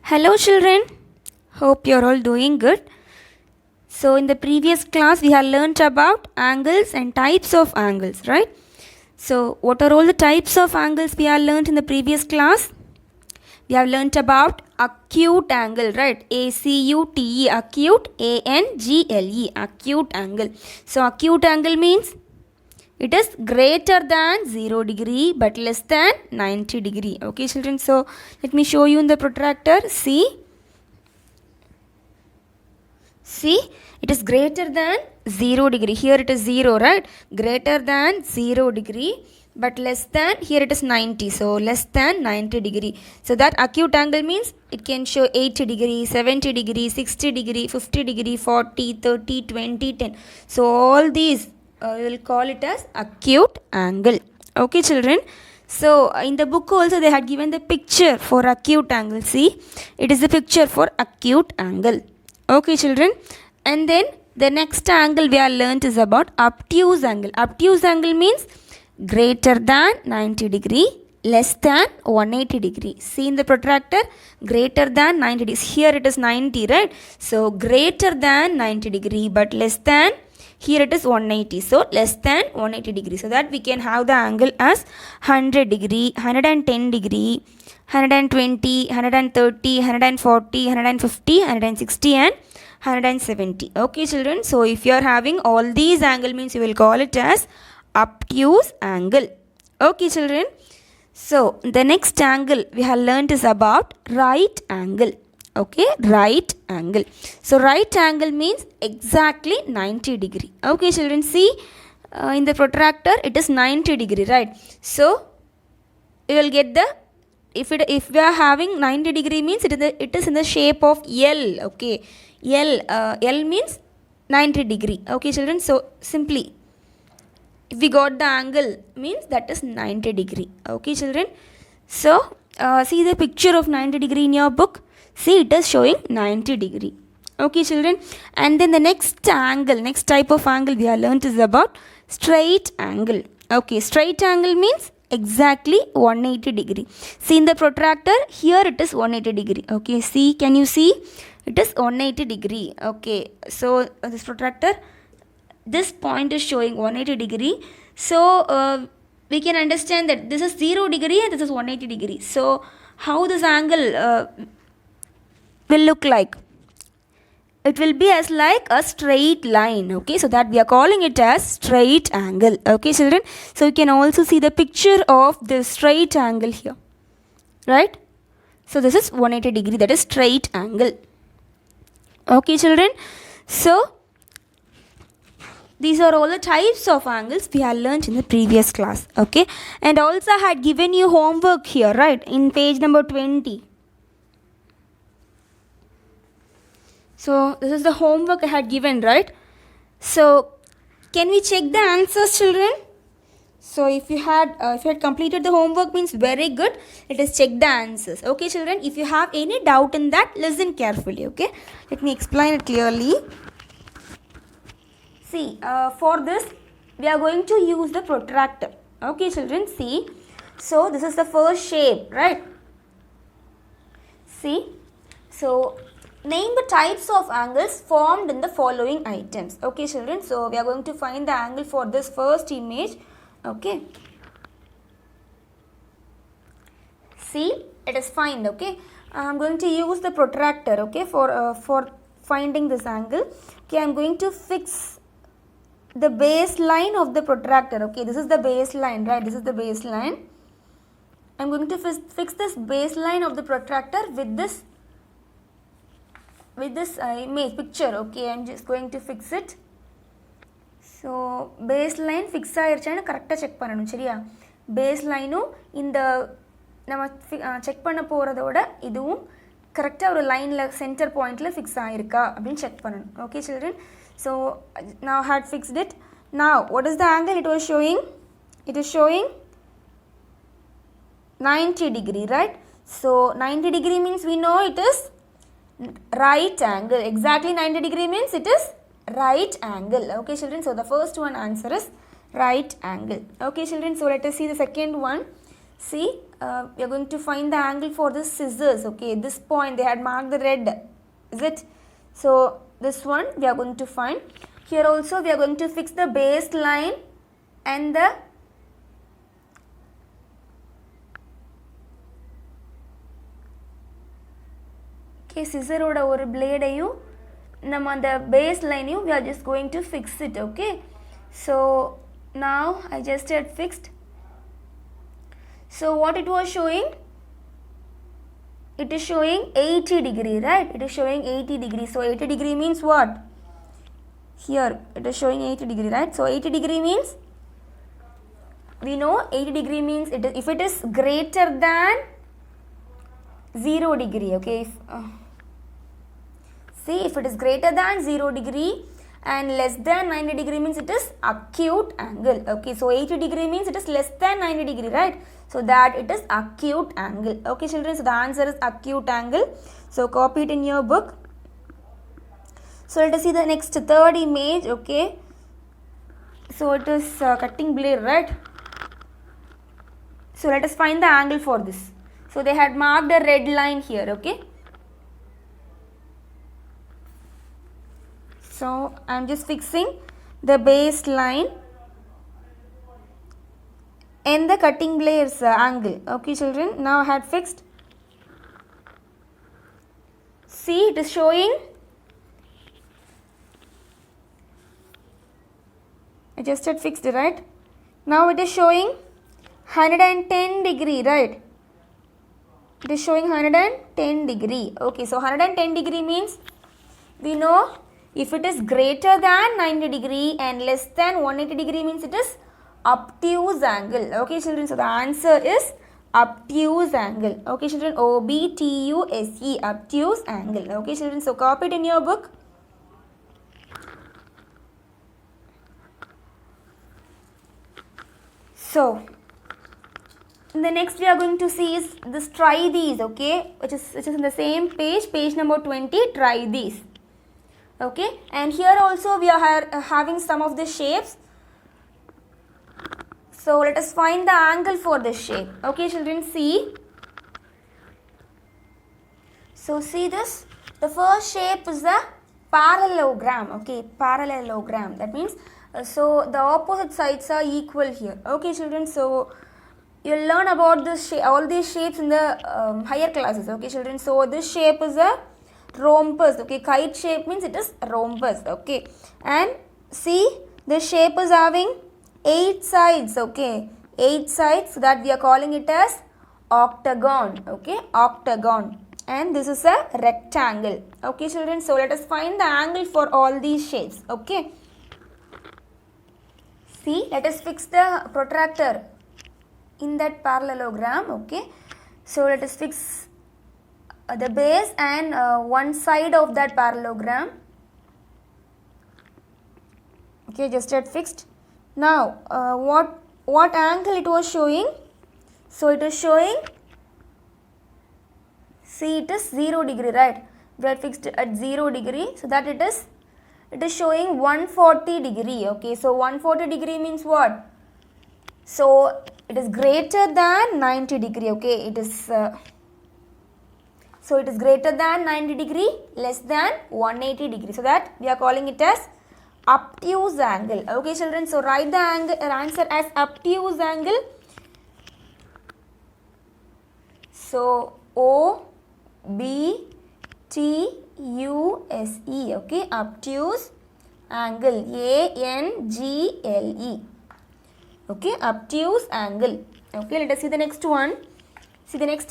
Hello children, hope you're all doing good. So in the previous class we have learnt about angles and types of angles, right? So what are all the types of angles we have learnt in the previous class? We have learnt about acute angle, right? A-C-U-T-E, acute, A-N-G-L-E, acute angle. So acute angle means it is greater than 0 degree but less than 90 degree. Okay children, so let me show you in the protractor. See, it is greater than 0 degree. Here it is 0, right? Greater than 0 degree but less than, here it is 90, so less than 90 degree. So that acute angle means it can show 80 degree, 70 degree, 60 degree, 50 degree, 40, 30, 20, 10. So all these we will call it as acute angle. Okay children, so in the book also they had given the picture for acute angle. See, it is the picture for acute angle. Okay children, and then the next angle we have learnt is about obtuse angle. Obtuse angle means greater than 90 degree, less than 180 degree. See in the protractor, greater than 90 degrees. Here it is 90, right? So greater than 90 degree but less than, here it is 180, so less than 180 degree. So that we can have the angle as 100 degree, 110 degree, 120, 130, 140, 150, 160 and 170. Okay children, so if you are having all these angle means you will call it as obtuse angle. Okay children, so the next angle we have learnt is about right angle. Okay, right angle. So right angle means exactly 90 degree. Okay children, see in the protractor it is 90 degree, right? So you will get the, if we are having 90 degree means it is in the shape of L. Okay, L means 90 degree. Okay children, so simply if we got the angle means that is 90 degree. Okay children, so see the picture of 90 degree in your book. See, it is showing 90 degree. Okay children, and then the next angle, next type of angle we have learnt is about straight angle. Okay, straight angle means exactly 180 degree. See in the protractor, here it is 180 degree. Okay, see, can you see? It is 180 degree. Okay, so this protractor, this point is showing 180 degree. So we can understand that this is 0 degree and this is 180 degree. So how this angle will look like? It will be as like a straight line. Okay, so that we are calling it as straight angle. Okay children, so you can also see the picture of the straight angle here, right? So this is 180 degree, that is straight angle. Okay children, so these are all the types of angles we have learnt in the previous class. Okay, and also I had given you homework here, right, in page number 20. So this is the homework I had given, right? So can we check the answers children? So if you had completed the homework means very good. Let us check the answers. Okay children, if you have any doubt in that, listen carefully. Okay, let me explain it clearly. See, for this we are going to use the protractor. Okay children, see, so this is the first shape, right? See, so name the types of angles formed in the following items. Okay children, so we are going to find the angle for this first image. Okay, see, it is fine. Okay, I am going to use the protractor. Okay, for finding this angle. Okay, I am going to fix the baseline of the protractor. Okay, this is the baseline, right? This is the baseline. I am going to fix this baseline of the protractor with this image picture. Okay, I am just going to fix it. So baseline fix ஆயிருச்சான்னு கரெக்டாக check பண்ணணும், சரியா? பேஸ்லைனும் இந்த நம்ம check பண்ண போகிறதோட இதுவும் கரெக்டாக ஒரு லைனில் சென்டர் பாயிண்டில் ஃபிக்ஸ் ஆகிருக்கா அப்படின்னு செக் பண்ணணும். Okay children, so now I had fixed it. Now what is the angle it was showing? It is showing 90 degree, right? So 90 degree means we know it is right angle. Exactly 90 degree means it is right angle. Okay children, so the first one answer is right angle. Okay children, so let us see the second one. See, we are going to find the angle for this scissors. Okay, this point they had marked the red, is it? So this one we are going to find. Here also we are going to fix the baseline and the scissor oda ஒரு பிளேடையும் நம்ம அந்த base லைனையும் we are just going to fix it. Okay, so now I just had fixed. So what it was showing? It is showing 80 degree, right? It is showing 80 degree. So 80 degree means what? Here it is showing 80 degree, right? So 80 degree means, we know 80 degree means it is, if it is greater than 0 degree. Okay, see, if it is greater than 0 degree and less than 90 degree means it is acute angle. Okay, so 80 degree means it is less than 90 degree, right? So that it is acute angle. Okay children, so the answer is acute angle. So copy it in your book. So let us see the next third image. Okay, so it is cutting blade, right? So let us find the angle for this. So they had marked a red line here. Okay, so I am just fixing the baseline and the cutting blades angle. Okay children, now I had fixed. See, it is showing, I just had fixed it, right? Now it is showing 110 degree, right? It is showing 110 degree. Okay, so 110 degree means, we know if it is greater than 90 degree and less than 180 degree means it is obtuse angle. Okay children, so the answer is obtuse angle. Okay children, OBTUSE, obtuse angle. Okay children, so copy it in your book. So the next we are going to see is this try these. Okay, which is in the same page number 20. Try these. Okay, and here also we are having some of the shapes. So let us find the angle for this shape. Okay children, see. So see this, the first shape is the parallelogram. Okay, parallelogram, that means so the opposite sides are equal here. Okay children, so you'll learn about this all these shapes in the higher classes. Okay children, so this shape is a rhombus. Okay, kite shape means it is rhombus. Okay, and see, this shape is having 8 sides. Okay, 8 sides, so that we are calling it as octagon. Okay, octagon, and this is a rectangle. Okay children, so let us find the angle for all these shapes. Okay, see, let us fix the protractor in that parallelogram. Okay, so let us fix the base and one side of that parallelogram. Okay, just get fixed. Now what angle it was showing? So it is showing, see, it is 0 degree, right? We had fixed at 0 degree, so that it is showing 140 degree. Okay, so 140 degree means what? So it is greater than 90 degree. Okay, it is so it is greater than 90 degree, less than 180 degree, so that we are calling it as obtuse angle. Okay children, so write the answer as obtuse angle. So OBTUSE. Okay, obtuse angle, ANGLE. Okay, obtuse angle. Okay, let us see the next one. See, the next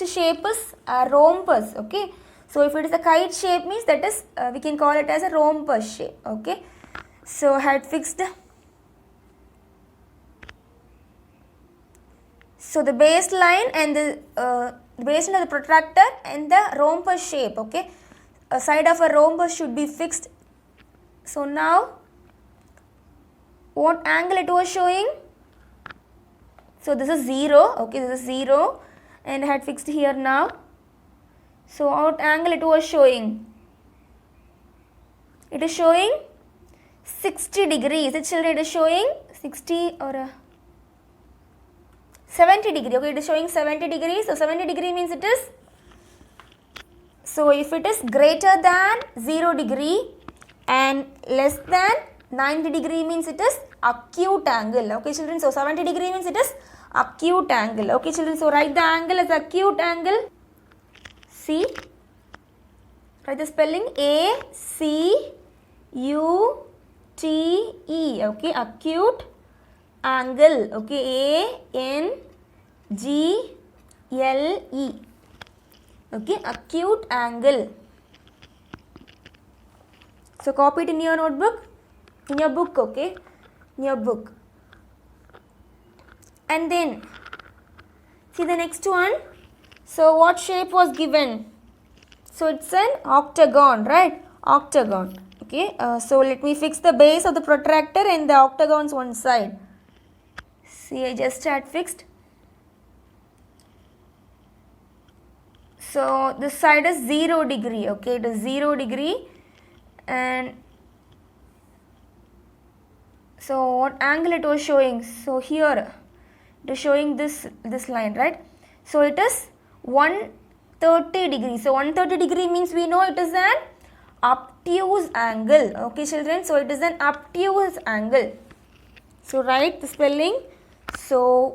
shape is rhombus. Okay, so if it is a kite shape means that is we can call it as a rhombus shape. Okay, so I had fixed. So the baseline and the baseline of the protractor and the rhombus shape. Okay, a side of a rhombus should be fixed. So now what angle it was showing? So this is 0. Okay, this is 0, and I had fixed here now. So what angle it was showing? It is showing 60 degrees. It children, it is showing 60 or 70 degree. Okay, it is showing 70 degrees. So 70 degree means it is, so if it is greater than 0 degree and less than 90 degree means it is acute angle. Okay children, so 70 degree means it is acute angle. Okay children, so write the angle as acute angle. See, write the spelling A-C-U-T-E. Okay, acute angle. Okay, A-N-G-L-E. Okay, acute angle. So copy it in your notebook, in your book. Okay, in your book. And then see the next one. So what shape was given? So it's an octagon, right? Octagon. Okay, so let me fix the base of the protractor and the octagon's one side. See, I just had fixed. So this side is 0 degree. Okay, it is 0 degree. And so what angle it was showing? So here it is showing this line, right? So it is 130 degree. So 130 degree means we know it is an obtuse angle. Okay children, so it is an obtuse angle. So write the spelling. So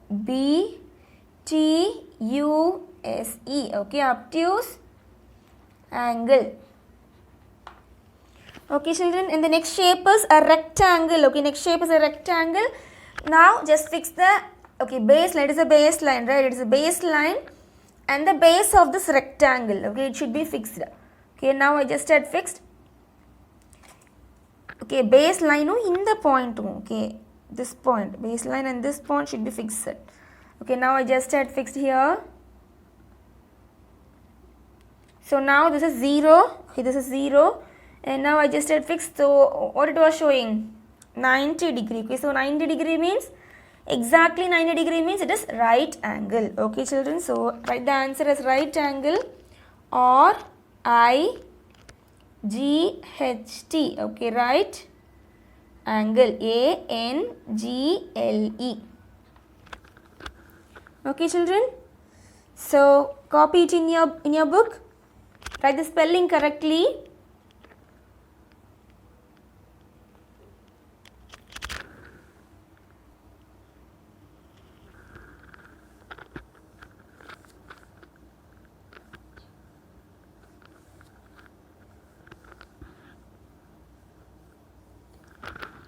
O-B-T-U-S-E. Okay, obtuse angle. Okay children, and the next shape is a rectangle. Okay, next shape is a rectangle. Now just fix the, okay, baseline. It is a baseline, right? It is a baseline and the base of this rectangle. Okay, it should be fixed. Okay, now I just had fixed. Okay, baseline in the point. Okay, this point, baseline and this point should be fixed. Okay, now I just had fixed here. So now this is 0. Okay, this is 0. And now I just had fixed. So what it was showing? 90 degree. Okay, so 90 degree means, exactly 90 degree means it is right angle. Okay children, so write the answer as right angle or I-G-H-T. Okay, right angle, A-N-G-L-E. Okay children, so copy it in your book. Write the spelling correctly.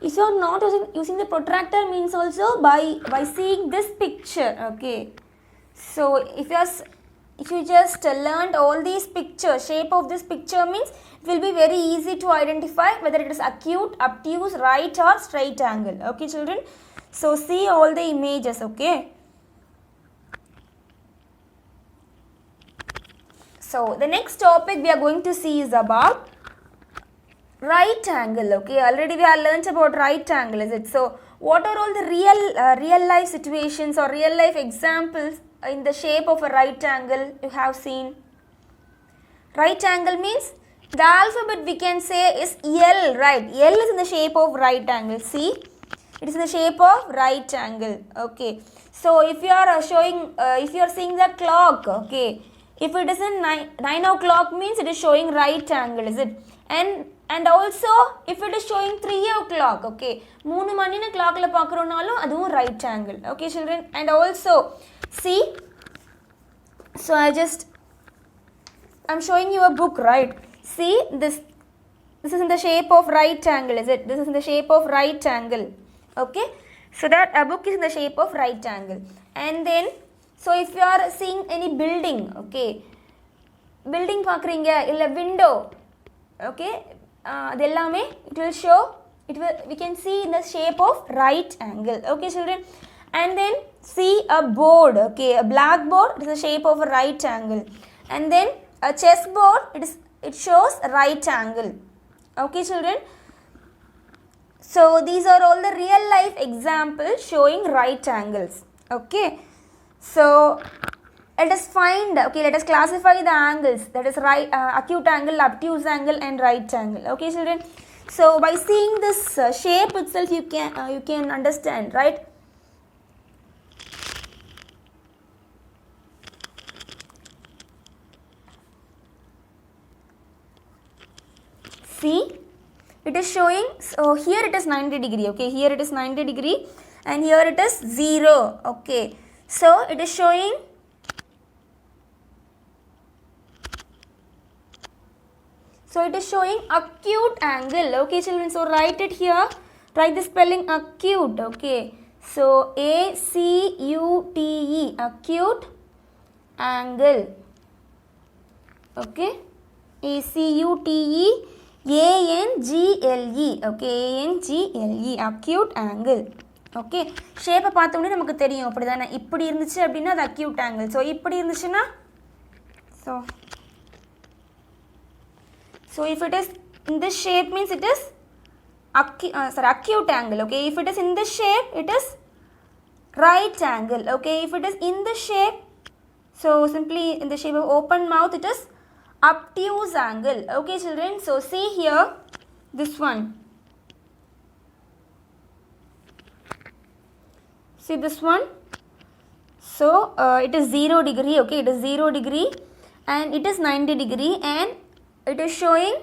If you are not using the protractor means also by seeing this picture. Okay, so if you just learned all these pictures, shape of this picture means it will be very easy to identify whether it is acute, obtuse, right or straight angle. Okay children, so see all the images. Okay, so the next topic we are going to see is about right angle. Okay, already we have learnt about right angle, is it? So what are all the real life situations or real life examples in the shape of a right angle you have seen? Right angle means the alphabet we can say is L, right? L is in the shape of right angle. See, it is in the shape of right angle. Okay, so if you are if you are seeing the clock, okay, if it is in 9 o'clock means it is showing right angle, is it? And also if it is showing 3 o'clock, okay, 3 மணின clockல பார்க்கறோம்னாலும் அதுவும் right angle. Okay children, and also see, so I'm showing you a book, right? See, this is in the shape of right angle, is it? This is in the shape of right angle. Okay, so that a book is in the shape of right angle. And then, so if you are seeing any building, okay, building பார்க்கறீங்க இல்ல window, okay, அதெல்லாமே it will show, we can see in the shape of right angle. Okay children, and then see a board, okay, a blackboard, it is the shape of a right angle. And then a chessboard, it shows right angle. Okay children, so these are all the real life examples showing right angles. Okay, so let us find, okay, let us classify the angles, that is right, acute angle, obtuse angle and right angle. Okay children, so by seeing this shape itself you can understand, right? See, it is showing, so here it is 90 degree, okay, here it is 90 degree and here it is 0, okay, so it is showing, so it is showing acute angle, okay children, so write it here, write the spelling acute, okay, so A-C-U-T-E, acute angle, okay, A-C-U-T-E A-N-G-L-E, okay, A-N-G-L-E, acute angle, okay, shape பார்த்தோம்னே நமக்கு தெரியும் அப்படிதானே, இப்படி இருந்துச்சு அப்படின்னா அது acute angle, so இப்படி இருந்துச்சுன்னா, so if it is in this shape means it is acute angle, okay, if it is in this shape it is right angle, okay, if it is in this shape, so simply in the shape of open mouth it is obtuse angle, okay children, so see here this one, see this one, so it is 0 degree, okay, it is 0 degree and it is 90 degree and it is showing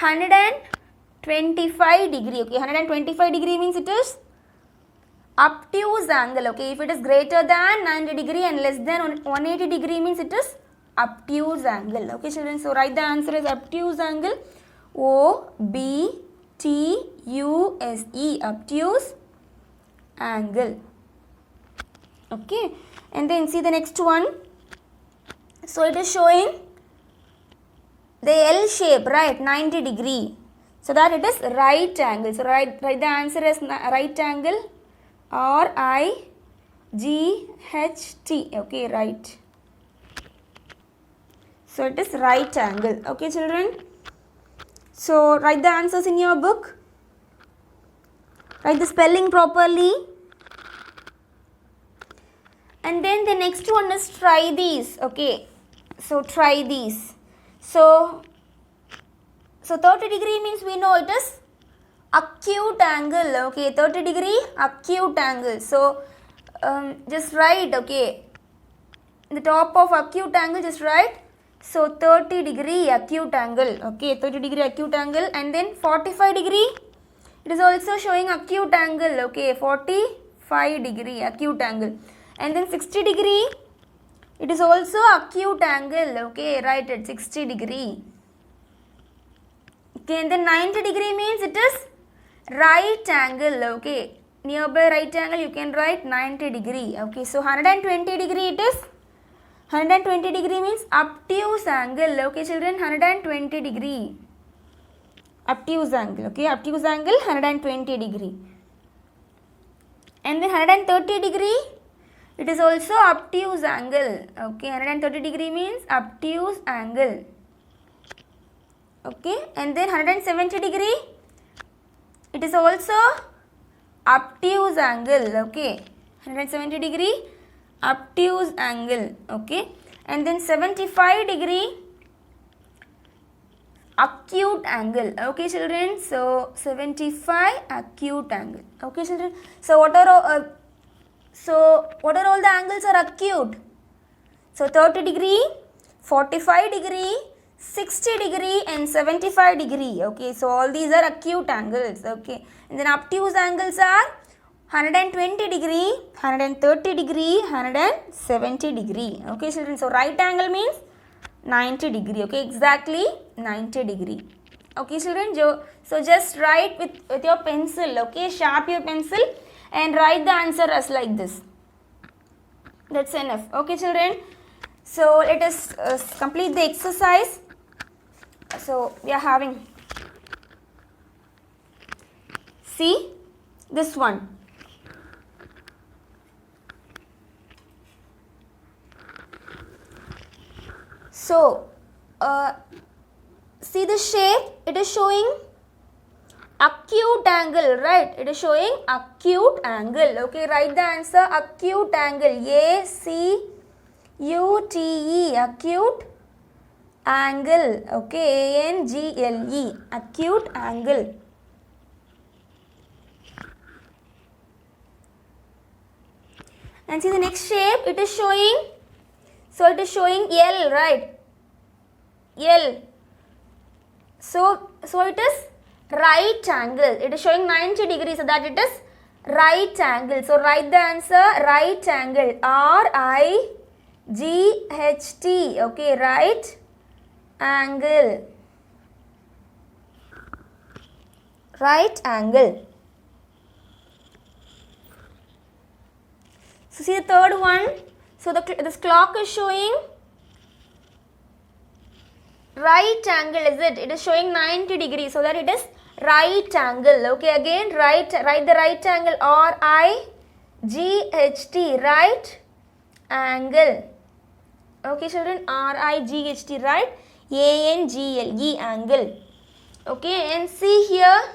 125 degree, okay, 125 degree means it is obtuse angle, okay, if it is greater than 90 degree and less than 180 degree means it is obtuse angle, okay children, so write the answer as obtuse angle, O-B-T-U-S-E, obtuse angle, okay, and then see the next one, so it is showing the L shape, right, 90 degree, so that it is right angle, so write the answer as right angle, R-I-G-H-T, okay, right. So it is right angle, okay children. So write the answers in your book. Write the spelling properly. And then the next one is try these, okay. So try these. So 30 degree means we know it is acute angle, okay, 30 degree acute angle, so just write, okay, in the top of acute angle just write, so 30 degree acute angle, okay, 30 degree acute angle, and then 45 degree, it is also showing acute angle, okay, 45 degree acute angle, and then 60 degree, it is also acute angle, okay, write it 60 degree, okay, and then 90 degree means it is right angle, okay, nearby right angle you can write 90 degree, okay, so 120 degree it is, 120 degree means obtuse angle, okay children, 120 degree, obtuse angle, okay, obtuse angle 120 degree, and then 130 degree, it is also obtuse angle, okay, 130 degree means obtuse angle, okay, and then 170 degree, it is also obtuse angle, okay, 170 degree obtuse angle, okay, and then 75 degree acute angle, okay children, so 75 acute angle, okay children, so what are all the angles are acute, so 30 degree, 45 degree, 60 degree and 75 degree, okay, so all these are acute angles, okay, and then obtuse angles are 120 degree, 130 degree, 170 degree, okay children, so right angle means 90 degree, okay, exactly 90 degree, okay children, so just write with your pencil, okay, sharp your pencil and write the answer as like this, that's enough, okay children, so let us complete the exercise. So we are having, see this one, so see the shape, it is showing acute angle, right, it is showing acute angle, okay, write the answer acute angle, A-C-U-T-E, acute angle, okay, A-N-G-L-E, acute angle, and see the next shape, it is showing, so it is showing L, right, L, So it is right angle. It is showing 90 degrees, so that it is right angle. So write the answer, right angle, RIGHT. Okay, right angle. Right angle. So see the third one. So this clock is showing right angle, is it? It is showing 90 degrees, so that it is right angle. Okay, again write the right angle, RIGHT, right angle. Okay children, RIGHT, right, ANGLE, angle. Okay, and see here,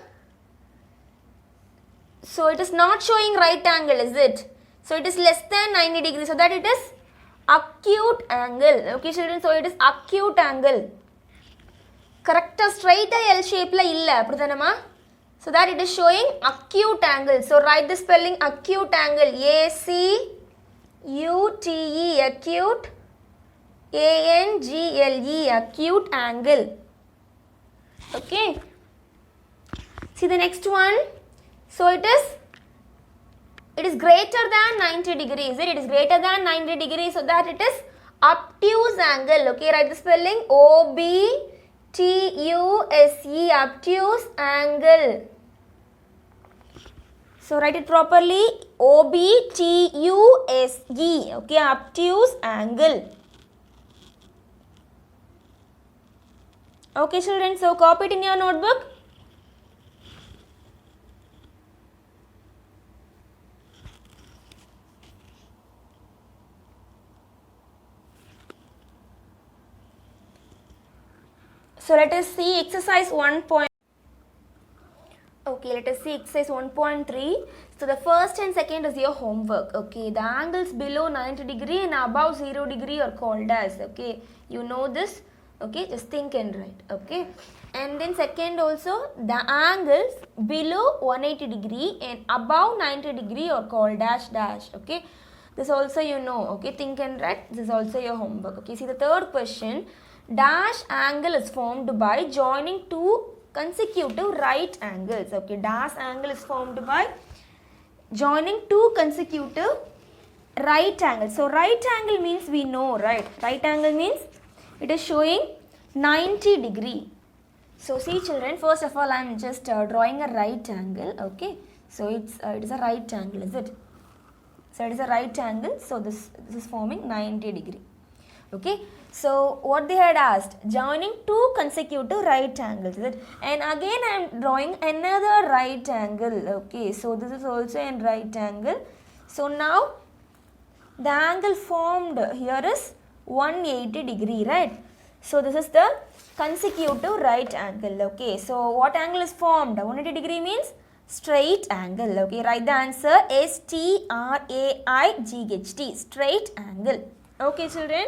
so it is not showing right angle, is it? So it is less than 90 degrees, so that it is acute angle. Okay children, so it is acute angle. Correct, straight L shape la illa appadithanama, so that it is showing acute angle. So write the spelling acute angle, ACUTE, acute, ANGLE, acute angle. Okay, see the next one. So it is greater than 90 degrees. It is greater than 90 degrees, so that it is obtuse angle. Okay, write the spelling OBTUSE, obtuse angle. So write it properly, OBTUSE. Okay, obtuse angle. Okay children, so copy it in your notebook. So let us see exercise 1. Okay, let us see exercise 1.3. So the first and second is your homework. Okay, the angles below 90 degree and above 0 degree are called as. Okay, you know this. Okay, just think and write. Okay, and then second also, the angles below 180 degree and above 90 degree are called dash dash. Okay, this also you know. Okay, think and write. This is also your homework. Okay, see the third question. Dash angle is formed by joining two consecutive right angles. Okay, dash angle is formed by joining two consecutive right angles. So right angle means we know, right? Right angle means it is showing 90 degree. So see children, first of all I am just drawing a right angle. Okay, so it is a right angle, is it? So it is a right angle, so this is forming 90 degree. Okay, so what they had asked, joining two consecutive right angles, is it? And again I am drawing another right angle. Okay, so this is also a right angle. So now the angle formed here is 180 degree, right? So this is the consecutive right angle. Okay, so what angle is formed? 180 degree means straight angle. Okay, write the answer, STRAIGHT, straight angle. Okay children,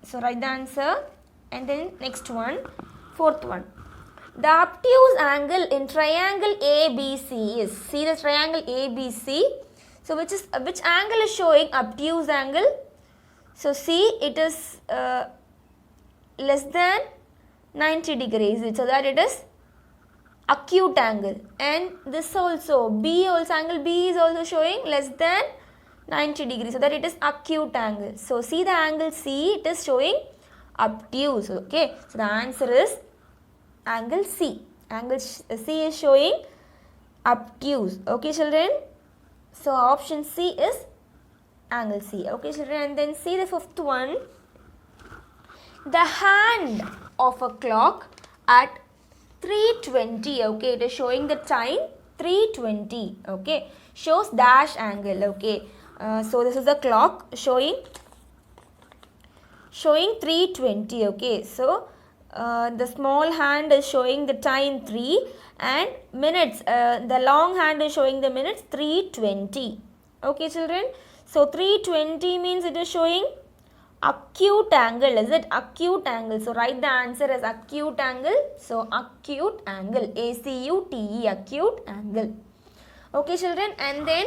so write the answer. And then next one, fourth one, the obtuse angle in triangle ABC is, see the triangle ABC, so which angle is showing obtuse angle? So see, it is less than 90 degrees, so that it is acute angle. And this also, angle B is also showing less than 90 degrees, so that it is acute angle. So see the angle C, it is showing obtuse. Okay, so the answer is angle C. Angle C is showing obtuse. Okay children, so option C is angle C. Okay children, and then see the fifth one. The hand of a clock at 3:20. Okay, it is showing the time 3:20. Okay, shows dash angle. Okay, so this is the clock showing 3:20. Okay, so the small hand is showing the time 3 and minutes, the long hand is showing the minutes 3:20. Okay children, so 3:20 means it is showing acute angle, is it? Acute angle. So write the answer as acute angle. So acute angle, ACUTE, acute angle. Okay children, and then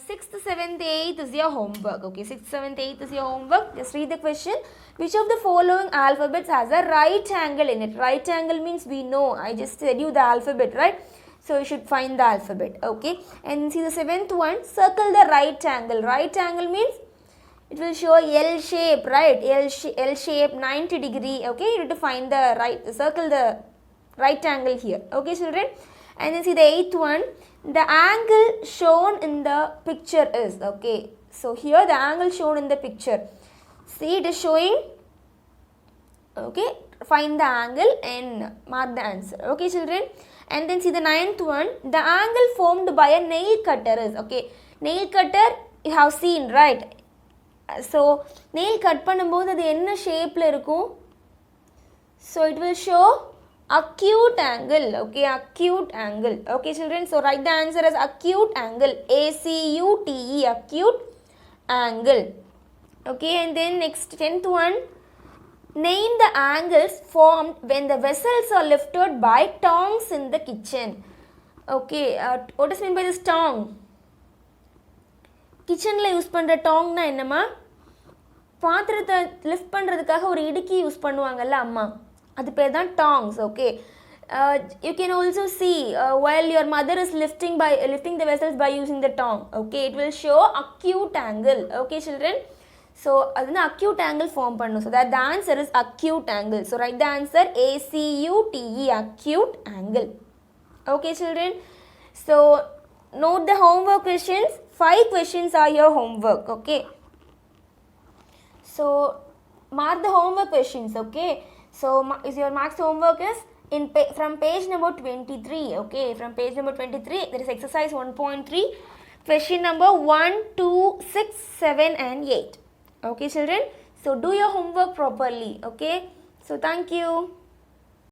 6th, 7th, 8th is your homework. Okay, 6th, 7th, 8th is your homework. Just read the question. Which of the following alphabets has a right angle in it? Right angle means we know. I just said you the alphabet, right? So you should find the alphabet. Okay. And see the seventh one. Circle the right angle. Right angle means it will show L shape, right? L shape 90 degree. Okay. You need to find the right. Circle the right angle here. Okay, children. And then see the eighth one. The angle shown in the picture is. Okay. So here the angle shown in the picture. See, it is showing. Okay, find the angle and mark the answer. Okay, children. And then see the ninth one. The angle formed by a nail cutter is. Okay, nail cutter you have seen, right? So nail cut பண்ணும்போது அது என்ன ஷேப்ல இருக்கும்? So it will show acute angle. Okay, acute angle. Okay, children. So write the answer as acute angle. A-C-U-T-E, acute angle. Okay, and then next 10th one. Name the angles formed when the vessels are lifted by tongs in the kitchen. Okay, what is meant by this tong? கிச்சனில் use பண்ணுற டாங்னா என்னம்மா? பாத்திரத்தை lift பண்ணுறதுக்காக ஒரு இடுக்கி use பண்ணுவாங்கல்ல அம்மா, அது பேர் தான் tongs. Okay, you can also see while your mother is lifting the vessels by using the tong. Okay, it will show acute angle. Okay, children. So அது வந்து acute angle form பண்ணும். So that the answer is acute angle. So write the answer A-C-U-T-E, acute angle. Okay, children. So note the homework questions. 5 questions are your homework. Okay. So mark the homework questions. Okay. So is your marks homework is from page number 23. Okay, from page number 23 there is exercise 1.3, question number 1, 2, 6, 7 and 8. Okay, children. So do your homework properly. Okay. So thank you.